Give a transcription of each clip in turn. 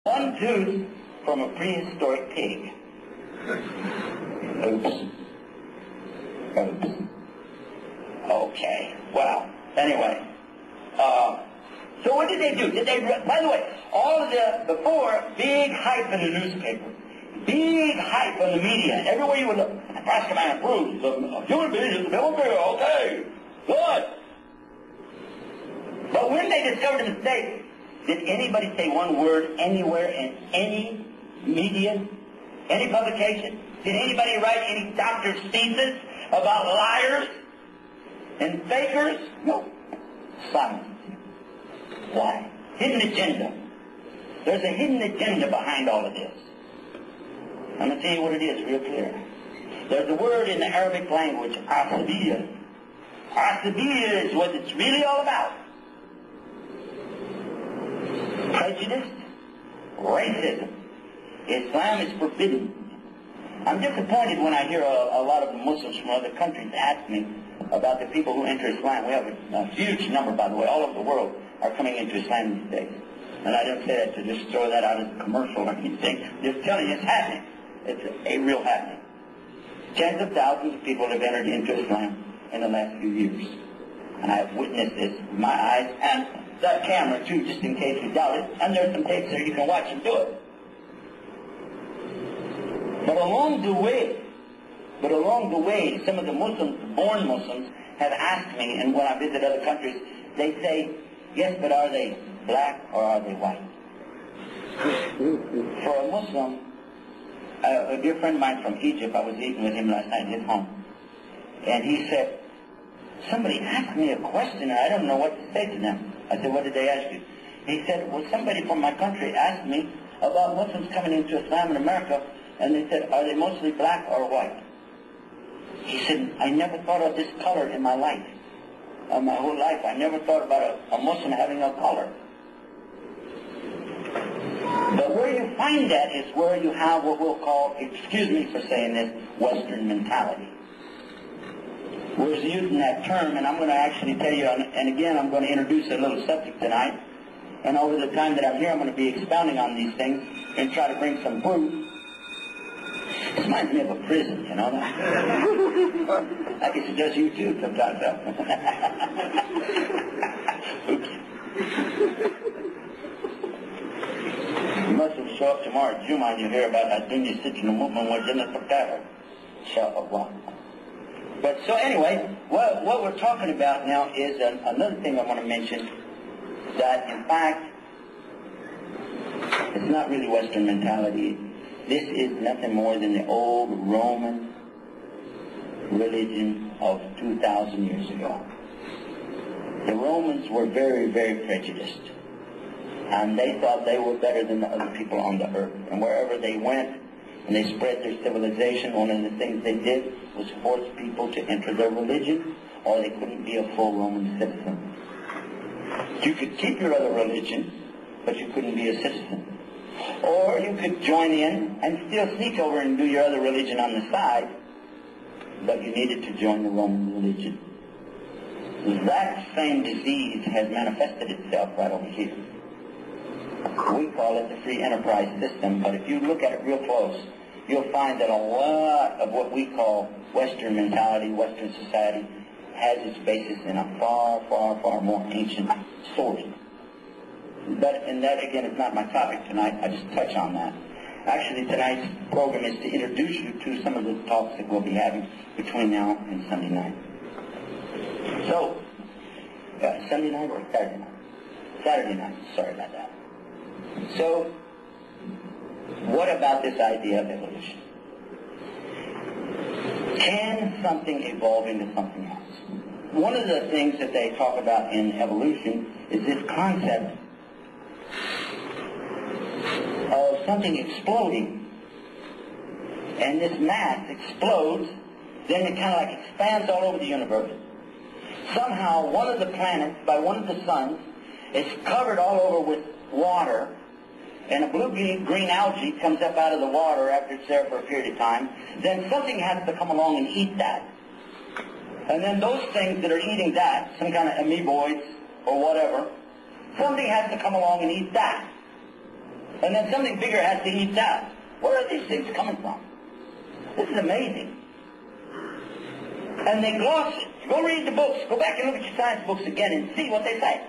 One tooth from a prehistoric pig. Oops. Okay. Well, anyway. So what did they do? By the way, all of before, big hype in the newspaper. Big hype on the media. Everywhere you would look. Nebraska man approves of human beings as the devil bear. Okay. Good. But when they discovered a mistake, did anybody say one word anywhere in any media, any publication? Did anybody write any doctor's thesis about liars and fakers? No. Silence. Why? Hidden agenda. There's a hidden agenda behind all of this. I'm going to tell you what it is real clear. There's a word in the Arabic language, asabiya. Asabiya is what it's really all about. Prejudice, racism. Islam is forbidden. I'm disappointed when I hear a lot of the Muslims from other countries ask me about the people who enter Islam. We have a huge number, by the way, all over the world are coming into Islam these days. And I don't say that to just throw that out as a commercial or anything. Just telling you it's happening. It's a real happening. Tens of thousands of people have entered into Islam in the last few years. And I have witnessed this with my eyes and that camera too, just in case you doubt it. And there's some tapes there you can watch and do it. But along the way, some of the Muslims, born Muslims, have asked me, and when I visit other countries, they say, yes, but are they black or are they white? For a Muslim, a dear friend of mine from Egypt, I was eating with him last night in his home, and he said, somebody asked me a question and I don't know what to say to them. I said, what did they ask you? He said, well, somebody from my country asked me about Muslims coming into Islam in America, and they said, are they mostly black or white? He said, I never thought of this color in my life. My whole life, I never thought about a Muslim having a color. But where you find that is where you have what we'll call, excuse me for saying this, Western mentality. We're using that term, and I'm going to actually tell you, and again, I'm going to introduce a little subject tonight, and over the time that I'm here, I'm going to be expounding on these things and try to bring some proof. It reminds me of a prison, you know that? I guess it does you too sometimes. Oops. You must have show up tomorrow at Juma and you hear about that dunya sitting in the movement was in the Pakara. Inshallah. But so anyway, what we're talking about now is another thing I want to mention, that in fact, it's not really Western mentality. This is nothing more than the old Roman religion of 2,000 years ago. The Romans were very, very prejudiced. And they thought they were better than the other people on the earth. And wherever they went and they spread their civilization, one of the things they did was force people to enter their religion, or they couldn't be a full Roman citizen. You could keep your other religion, but you couldn't be a citizen. Or you could join in and still sneak over and do your other religion on the side, but you needed to join the Roman religion. That same disease has manifested itself right over here. We call it the free enterprise system, but if you look at it real close, you'll find that a lot of what we call Western mentality, Western society, has its basis in a far, far, far more ancient source. And that, again, is not my topic tonight. I just touch on that. Actually, tonight's program is to introduce you to some of the talks that we'll be having between now and Sunday night. So, Sunday night or Saturday night? Saturday night. Sorry about that. So, what about this idea of evolution? Can something evolve into something else? One of the things that they talk about in evolution is this concept of something exploding. And this mass explodes, then it kind of like expands all over the universe. Somehow one of the planets, by one of the suns, is covered all over with water, and a blue-green algae comes up out of the water after it's there for a period of time. Then something has to come along and eat that. And then those things that are eating that, some kind of amoeboids or whatever, something has to come along and eat that. And then something bigger has to eat that. Where are these things coming from? This is amazing. And they gloss it. Go read the books. Go back and look at your science books again and see what they say.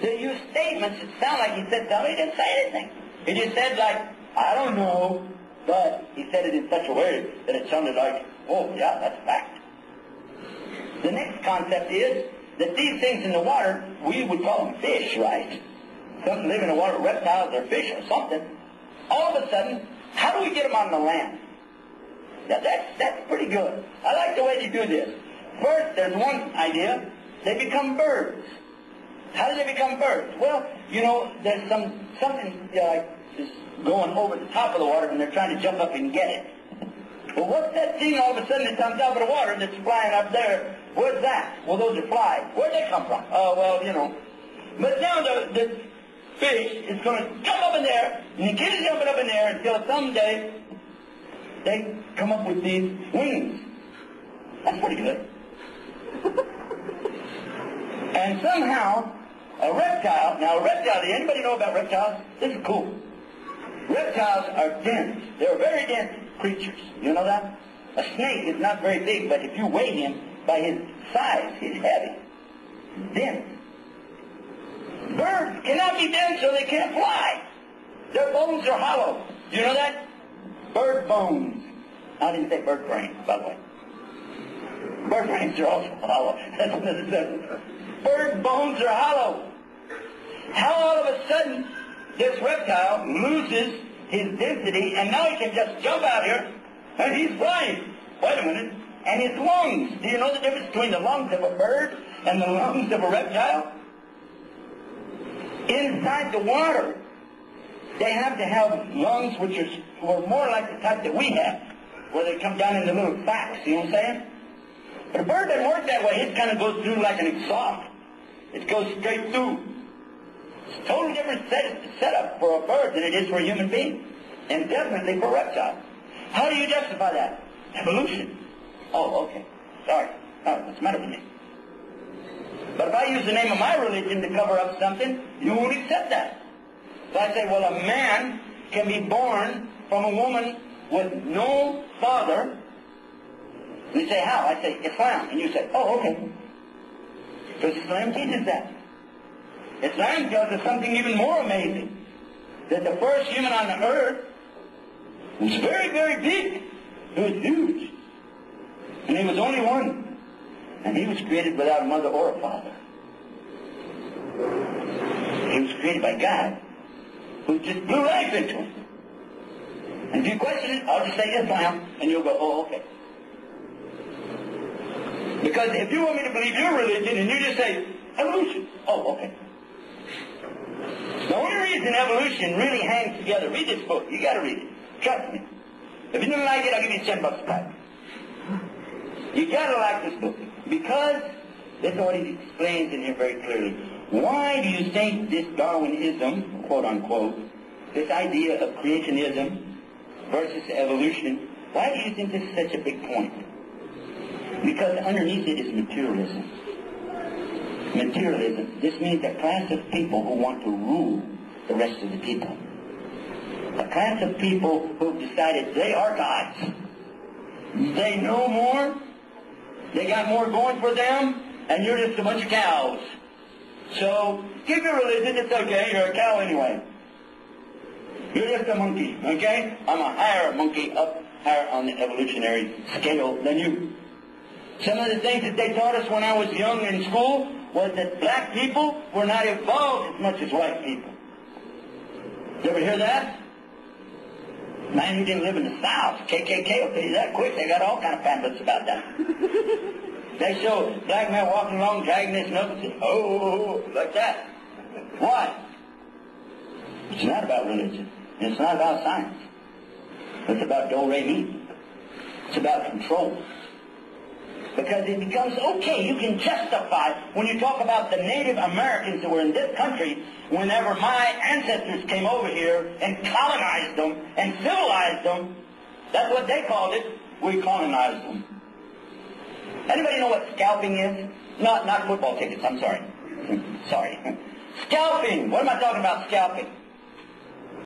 They use statements that sound like he said something. He didn't say anything. He just said, like, I don't know, but he said it in such a way that it sounded like, oh, yeah, that's a fact. The next concept is that these things in the water, we would call them fish, right? Something live in the water, reptiles or fish or something. All of a sudden, how do we get them on the land? That's pretty good. I like the way they do this. First, there's one idea. They become birds. How do they become birds? Well, you know, there's something like just going over the top of the water and they're trying to jump up and get it. Well, what's that thing all of a sudden that's on top of the water that's flying up there? What's that? Well, those are flies. Where'd they come from? Oh, well, you know. But now the fish is going to jump up in there, and he keeps jumping up in there until someday they come up with these wings. That's pretty good. And somehow, a reptile, now a reptile, does anybody know about reptiles? This is cool. Reptiles are dense. They're very dense creatures. You know that? A snake is not very big, but if you weigh him by his size, he's heavy. Dense. Birds cannot be dense, so they can't fly. Their bones are hollow. Do you know that? Bird bones. I didn't say bird brains, by the way. Bird brains are also hollow. That's what it says. Bird bones are hollow. How all of a sudden this reptile loses his density and now he can just jump out here and he's flying? Wait a minute. And his lungs. Do you know the difference between the lungs of a bird and the lungs of a reptile? Inside the water, they have to have lungs which are more like the type that we have, where they come down into little sacs, you know what I'm saying? But a bird doesn't work that way. It kind of goes through like an exhaust. It goes straight through. It's a totally different setup for a bird than it is for a human being, and definitely for a reptile. How do you justify that? Evolution. Oh, okay. Sorry. Oh, what's the matter with me? But if I use the name of my religion to cover up something, you won't accept that. So I say, well, a man can be born from a woman with no father. You say, how? I say, Islam. And you say, oh, okay. Because Islam teaches that. Islam tells us something even more amazing. That the first human on the earth was very, very big. He was huge. And he was only one. And he was created without a mother or a father. He was created by God, who just blew life into him. And if you question it, I'll just say Islam, and you'll go, oh, okay. Because if you want me to believe your religion, and you just say evolution, oh, okay. The only reason evolution really hangs together, read this book. You got to read it. Trust me. If you don't like it, I'll give you $10 back. You got to like this book. Because, this is what he explains in here very clearly. Why do you think this Darwinism, quote unquote, this idea of creationism versus evolution, why do you think this is such a big point? Because underneath it is materialism. Materialism. This means a class of people who want to rule the rest of the people. A class of people who have decided they are gods. They know more. They got more going for them, and you're just a bunch of cows. So, keep your religion, it's okay, you're a cow anyway. You're just a monkey, okay? I'm a higher monkey, up higher on the evolutionary scale than you. Some of the things that they taught us when I was young in school was that black people were not evolved as much as white people. You ever hear that? Man, you didn't live in the South. KKK will tell you that quick. They got all kind of pamphlets about that. They show black men walking along, dragging his nose and say, oh, like that. Why? It's not about religion. It's not about science. It's about do-re-mi. It's about control. Because it becomes okay, you can justify when you talk about the Native Americans that were in this country whenever my ancestors came over here and colonized them and civilized them. That's what they called it. We colonized them. Anybody know what scalping is? Not football tickets, I'm sorry. Sorry. Scalping. What am I talking about scalping?